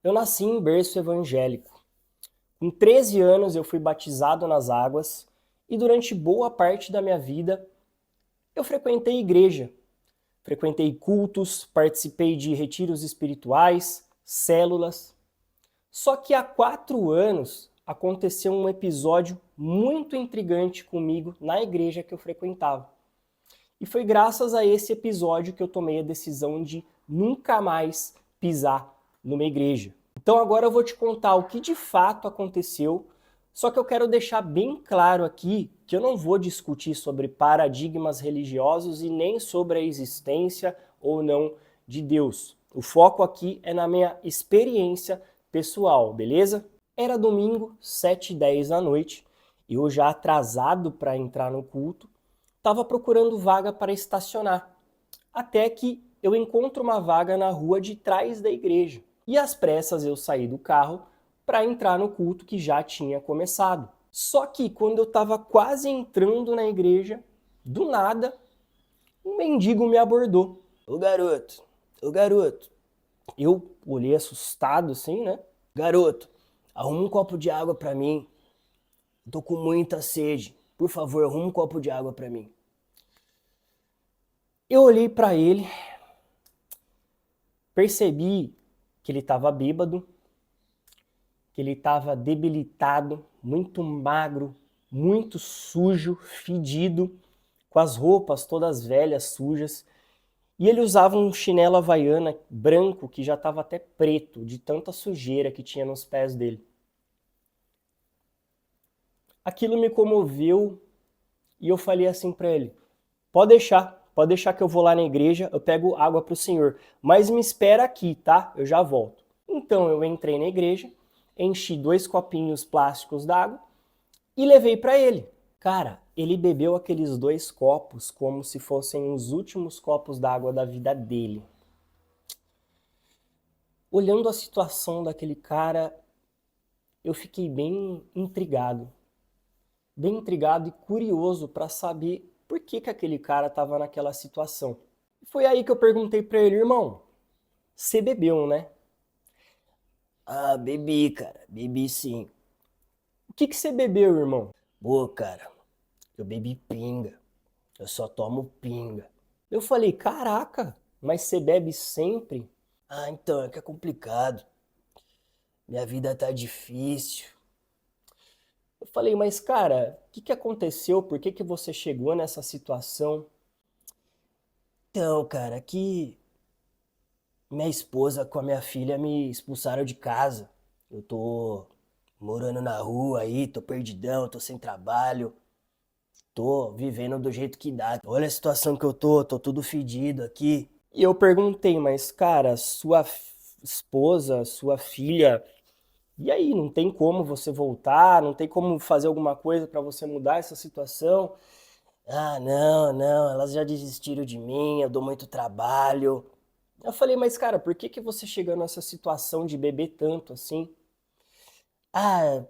Eu nasci em berço evangélico. Com 13 anos eu fui batizado nas águas e durante boa parte da minha vida eu frequentei igreja. Frequentei cultos, participei de retiros espirituais, células. Só que há 4 anos aconteceu um episódio muito intrigante comigo na igreja que eu frequentava. E foi graças a esse episódio que eu tomei a decisão de nunca mais pisar numa igreja. Então agora eu vou te contar o que de fato aconteceu, só que eu quero deixar bem claro aqui que eu não vou discutir sobre paradigmas religiosos e nem sobre a existência ou não de Deus. O foco aqui é na minha experiência pessoal, beleza? Era domingo, 7h10 da noite, e eu já atrasado para entrar no culto, estava procurando vaga para estacionar, até que eu encontro uma vaga na rua de trás da igreja. E às pressas eu saí do carro para entrar no culto que já tinha começado. Só que quando eu estava quase entrando na igreja, do nada, um mendigo me abordou. Ô garoto, ô garoto. Eu olhei assustado assim, né? Garoto, arruma um copo de água para mim. Tô com muita sede. Por favor, arruma um copo de água para mim. Eu olhei para ele, percebi que ele estava bêbado, que ele estava debilitado, muito magro, muito sujo, fedido, com as roupas todas velhas, sujas. E ele usava um chinelo havaiana branco que já estava até preto, de tanta sujeira que tinha nos pés dele. Aquilo me comoveu e eu falei assim para ele: pode deixar que eu vou lá na igreja, eu pego água para o senhor, mas me espera aqui, tá? Eu já volto. Então eu entrei na igreja, enchi 2 copinhos plásticos d'água e levei para ele. Cara, ele bebeu aqueles 2 copos como se fossem os últimos copos d'água da vida dele. Olhando a situação daquele cara, eu fiquei bem intrigado e curioso para saber por que aquele cara estava naquela situação. Foi aí que eu perguntei para ele: irmão, você bebeu, né? Ah, bebi, cara, bebi sim. O que você bebeu, irmão? Pô, cara, eu bebi pinga. Eu só tomo pinga. Eu falei: caraca, mas você bebe sempre? Ah, então, é que é complicado. Minha vida tá difícil. Eu falei: mas cara, o que aconteceu? Por que você chegou nessa situação? Então, cara, que minha esposa com a minha filha me expulsaram de casa. Eu tô morando na rua aí, tô perdidão, tô sem trabalho, tô vivendo do jeito que dá. Olha a situação que eu tô tudo fedido aqui. E eu perguntei: mas cara, esposa, sua filha, e aí, não tem como você voltar? Não tem como fazer alguma coisa para você mudar essa situação? Ah, não, não, elas já desistiram de mim, eu dou muito trabalho. Eu falei: mas cara, por que você chegou nessa situação de beber tanto assim? Ah,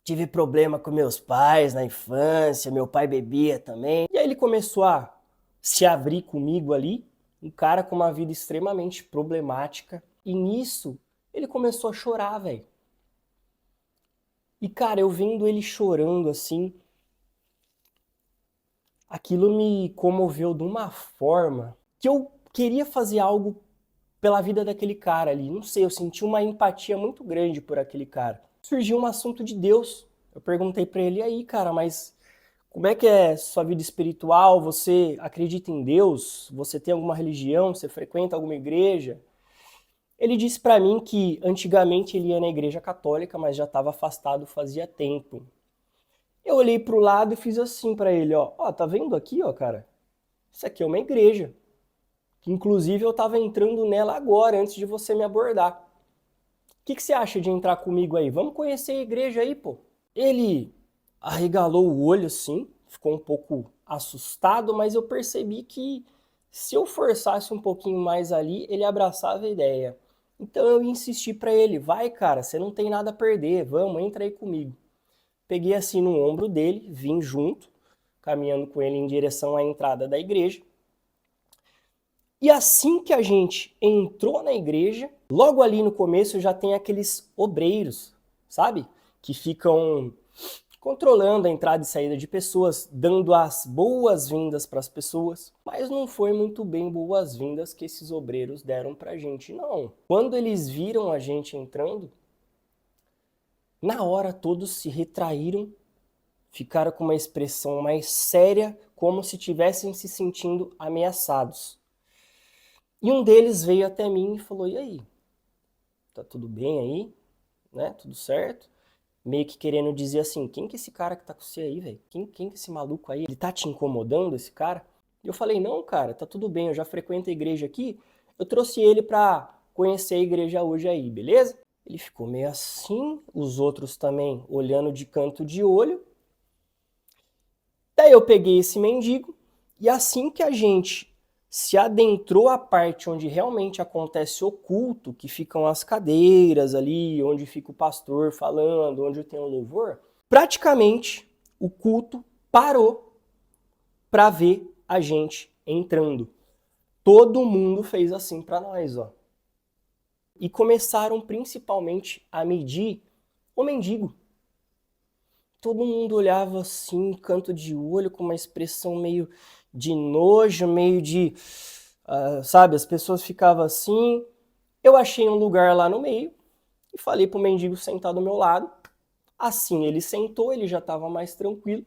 tive problema com meus pais na infância, meu pai bebia também. E aí ele começou a se abrir comigo ali, um cara com uma vida extremamente problemática. E nisso, ele começou a chorar, velho. E cara, eu vendo ele chorando assim, aquilo me comoveu de uma forma que eu queria fazer algo pela vida daquele cara ali. Não sei, eu senti uma empatia muito grande por aquele cara. Surgiu um assunto de Deus. Eu perguntei pra ele: e aí, cara, mas como é que é sua vida espiritual? Você acredita em Deus? Você tem alguma religião? Você frequenta alguma igreja? Ele disse pra mim que antigamente ele ia na igreja católica, mas já estava afastado fazia tempo. Eu olhei pro lado e fiz assim pra ele: ó, tá vendo aqui, ó, cara? Isso aqui é uma igreja, que inclusive eu tava entrando nela agora, antes de você me abordar. O que você acha de entrar comigo aí? Vamos conhecer a igreja aí, pô. Ele arregalou o olho assim, ficou um pouco assustado, mas eu percebi que se eu forçasse um pouquinho mais ali, ele abraçava a ideia. Então eu insisti pra ele: vai, cara, você não tem nada a perder, vamos, entra aí comigo. Peguei assim no ombro dele, vim junto, caminhando com ele em direção à entrada da igreja. E assim que a gente entrou na igreja, logo ali no começo já tem aqueles obreiros, sabe? Que ficam controlando a entrada e saída de pessoas, dando as boas-vindas para as pessoas. Mas não foi muito bem boas-vindas que esses obreiros deram para a gente, não. Quando eles viram a gente entrando, na hora todos se retraíram, ficaram com uma expressão mais séria, como se estivessem se sentindo ameaçados. E um deles veio até mim e falou: "E aí? Tá tudo bem aí? Né? Tudo certo?" Meio que querendo dizer assim: "Quem que é esse cara que tá com você aí, velho? Quem que é esse maluco aí? Ele tá te incomodando, esse cara?" E eu falei: "Não, cara, tá tudo bem, eu já frequento a igreja aqui, eu trouxe ele pra conhecer a igreja hoje aí, beleza?" Ele ficou meio assim, os outros também olhando de canto de olho. Daí eu peguei esse mendigo e assim que a gente se adentrou a parte onde realmente acontece o culto, que ficam as cadeiras ali, onde fica o pastor falando, onde tem o louvor, praticamente o culto parou para ver a gente entrando. Todo mundo fez assim para nós, ó. E começaram principalmente a medir o mendigo. Todo mundo olhava assim, canto de olho, com uma expressão meio de nojo, meio de, sabe, as pessoas ficavam assim. Eu achei um lugar lá no meio e falei pro mendigo sentar do meu lado. Assim ele sentou, ele já estava mais tranquilo.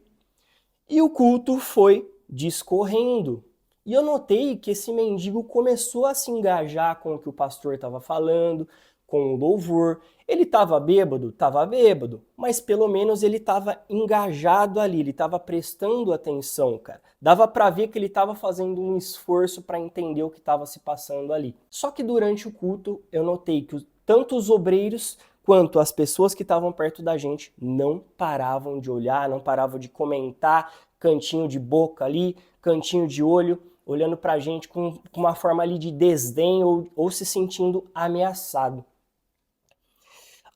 E o culto foi discorrendo. E eu notei que esse mendigo começou a se engajar com o que o pastor estava falando, com o louvor. Ele estava bêbado? Estava bêbado. Mas pelo menos ele estava engajado ali, ele estava prestando atenção, cara. Dava para ver que ele estava fazendo um esforço para entender o que estava se passando ali. Só que durante o culto eu notei que tanto os obreiros quanto as pessoas que estavam perto da gente não paravam de olhar, não paravam de comentar, cantinho de boca ali, cantinho de olho, olhando pra gente com uma forma ali de desdém ou se sentindo ameaçado.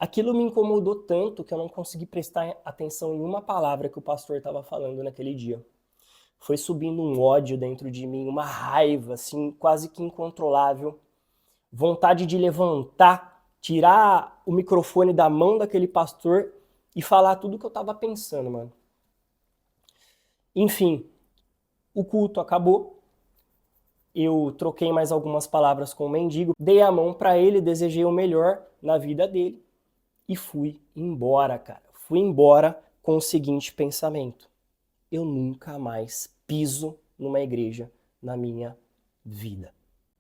Aquilo me incomodou tanto que eu não consegui prestar atenção em uma palavra que o pastor estava falando naquele dia. Foi subindo um ódio dentro de mim, uma raiva, assim, quase que incontrolável. Vontade de levantar, tirar o microfone da mão daquele pastor e falar tudo o que eu estava pensando, mano. Enfim, o culto acabou. Eu troquei mais algumas palavras com o mendigo, dei a mão para ele, desejei o melhor na vida dele e fui embora, cara. Fui embora com o seguinte pensamento: eu nunca mais piso numa igreja na minha vida.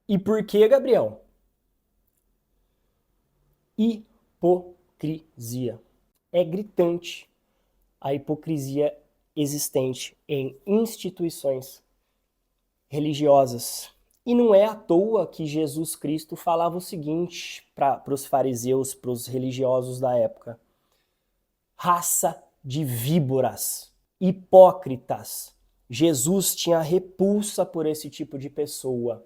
E por que, Gabriel? Hipocrisia. É gritante a hipocrisia existente em instituições religiosas. E não é à toa que Jesus Cristo falava o seguinte para os fariseus, para os religiosos da época: raça de víboras, hipócritas. Jesus tinha repulsa por esse tipo de pessoa.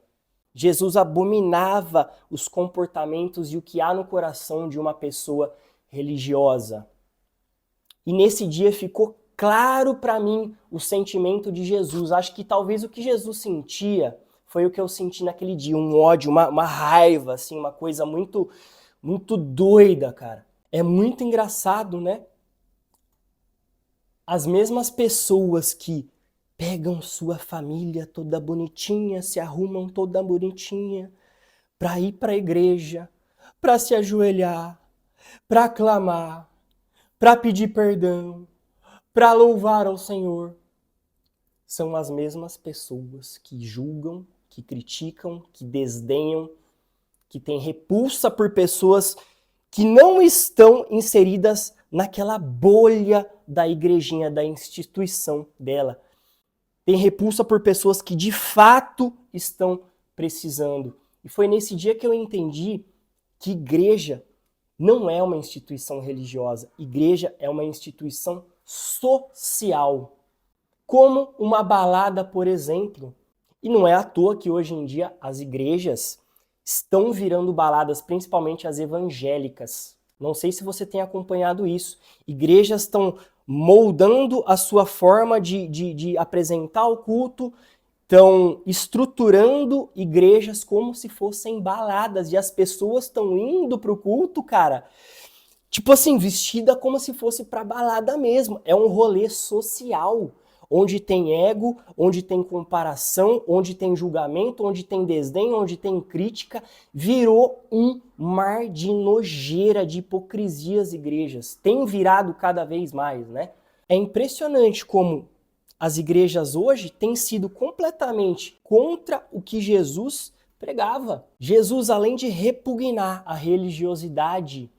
Jesus abominava os comportamentos e o que há no coração de uma pessoa religiosa. E nesse dia ficou claro para mim o sentimento de Jesus. Acho que talvez o que Jesus sentia foi o que eu senti naquele dia, um ódio, uma raiva, assim, uma coisa muito, muito doida, cara. É muito engraçado, né? As mesmas pessoas que pegam sua família toda bonitinha, se arrumam toda bonitinha para ir para a igreja, para se ajoelhar, para clamar, para pedir perdão, para louvar ao Senhor, são as mesmas pessoas que julgam, que criticam, que desdenham, que têm repulsa por pessoas que não estão inseridas naquela bolha da igrejinha, da instituição dela. Tem repulsa por pessoas que de fato estão precisando. E foi nesse dia que eu entendi que igreja não é uma instituição religiosa. Igreja é uma instituição social. Como uma balada, por exemplo. E não é à toa que hoje em dia as igrejas estão virando baladas, principalmente as evangélicas. Não sei se você tem acompanhado isso. Igrejas estão moldando a sua forma de apresentar o culto estão estruturando igrejas como se fossem baladas e as pessoas estão indo pro culto, cara, tipo assim, vestida como se fosse pra balada mesmo. É um rolê social, onde tem ego, onde tem comparação, onde tem julgamento, onde tem desdém, onde tem crítica. Virou um mar de nojeira, de hipocrisia as igrejas. Tem virado cada vez mais, né? É impressionante como as igrejas hoje têm sido completamente contra o que Jesus pregava. Jesus, além de repugnar a religiosidade,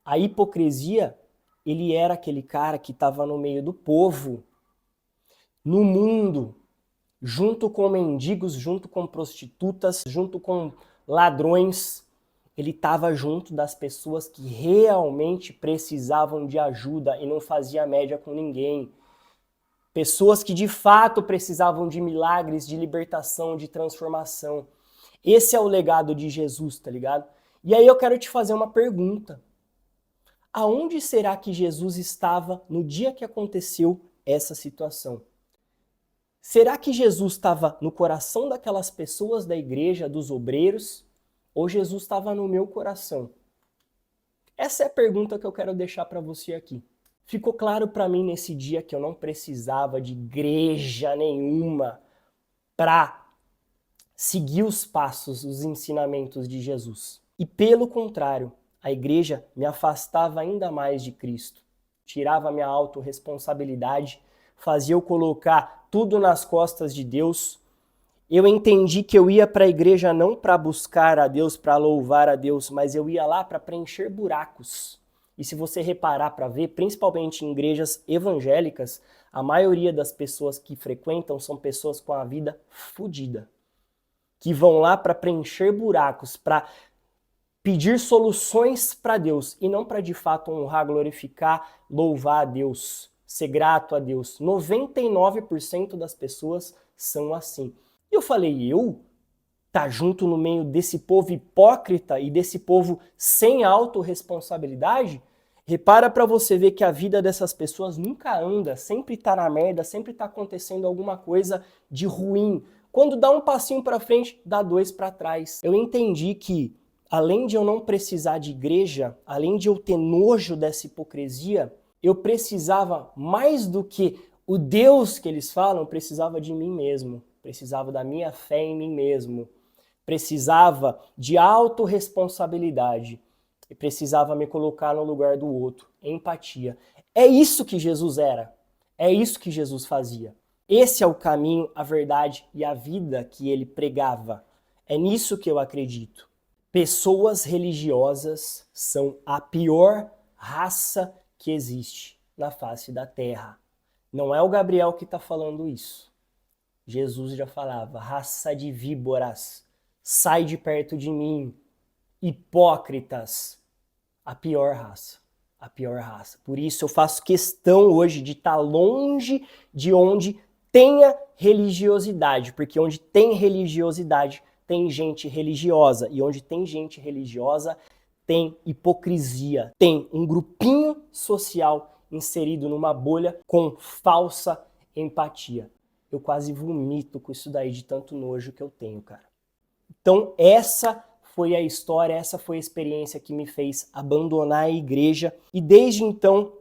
a hipocrisia, ele era aquele cara que estava no meio do povo, no mundo, junto com mendigos, junto com prostitutas, junto com ladrões. Ele estava junto das pessoas que realmente precisavam de ajuda e não fazia média com ninguém. Pessoas que de fato precisavam de milagres, de libertação, de transformação. Esse é o legado de Jesus, tá ligado? E aí eu quero te fazer uma pergunta. Aonde será que Jesus estava no dia que aconteceu essa situação? Será que Jesus estava no coração daquelas pessoas da igreja, dos obreiros? Ou Jesus estava no meu coração? Essa é a pergunta que eu quero deixar para você aqui. Ficou claro para mim nesse dia que eu não precisava de igreja nenhuma para seguir os passos, os ensinamentos de Jesus. E pelo contrário, a igreja me afastava ainda mais de Cristo. Tirava minha autorresponsabilidade, fazia eu colocar tudo nas costas de Deus. Eu entendi que eu ia para a igreja não para buscar a Deus, para louvar a Deus, mas eu ia lá para preencher buracos. E se você reparar para ver, principalmente em igrejas evangélicas, a maioria das pessoas que frequentam são pessoas com a vida fodida, que vão lá para preencher buracos, para pedir soluções para Deus e não para de fato honrar, glorificar, louvar a Deus, ser grato a Deus. 99% das pessoas são assim. E eu falei, eu? Tá junto no meio desse povo hipócrita e desse povo sem autorresponsabilidade? Repara para você ver que a vida dessas pessoas nunca anda, sempre tá na merda, sempre tá acontecendo alguma coisa de ruim. Quando dá um passinho para frente, dá dois para trás. Eu entendi que, além de eu não precisar de igreja, além de eu ter nojo dessa hipocrisia, eu precisava, mais do que o Deus que eles falam, precisava de mim mesmo. Precisava da minha fé em mim mesmo. Precisava de autorresponsabilidade. E precisava me colocar no lugar do outro. Empatia. É isso que Jesus era. É isso que Jesus fazia. Esse é o caminho, a verdade e a vida que ele pregava. É nisso que eu acredito. Pessoas religiosas são a pior raça que existe na face da terra. Não é o Gabriel que está falando isso. Jesus já falava, raça de víboras, sai de perto de mim, hipócritas, a pior raça, a pior raça. Por isso eu faço questão hoje de estar longe de onde tenha religiosidade, porque onde tem religiosidade tem gente religiosa, e onde tem gente religiosa tem hipocrisia, tem um grupinho social inserido numa bolha com falsa empatia. Eu quase vomito com isso daí de tanto nojo que eu tenho, cara. Então essa foi a história, essa foi a experiência que me fez abandonar a igreja. E desde então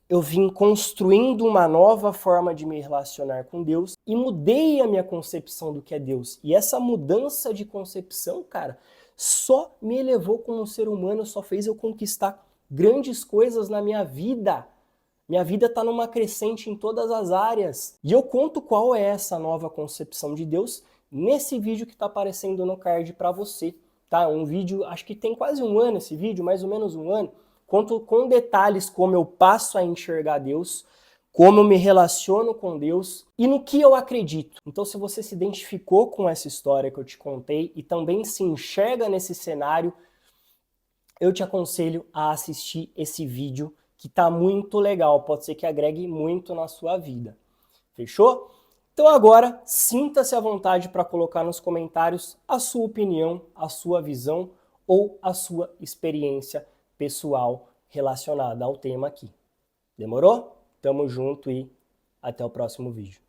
eu vim construindo uma nova forma de me relacionar com Deus e mudei a minha concepção do que é Deus. E essa mudança de concepção, cara, só me elevou como ser humano, só fez eu conquistar grandes coisas na minha vida. Minha vida está numa crescente em todas as áreas. E eu conto qual é essa nova concepção de Deus nesse vídeo que está aparecendo no card para você. Tá? Um vídeo, acho que tem quase um ano esse vídeo, mais ou menos um ano. Conto com detalhes como eu passo a enxergar Deus, como eu me relaciono com Deus e no que eu acredito. Então, se você se identificou com essa história que eu te contei e também se enxerga nesse cenário, eu te aconselho a assistir esse vídeo que tá muito legal, pode ser que agregue muito na sua vida. Fechou? Então agora, sinta-se à vontade para colocar nos comentários a sua opinião, a sua visão ou a sua experiência pessoal relacionada ao tema aqui. Demorou? Tamo junto e até o próximo vídeo.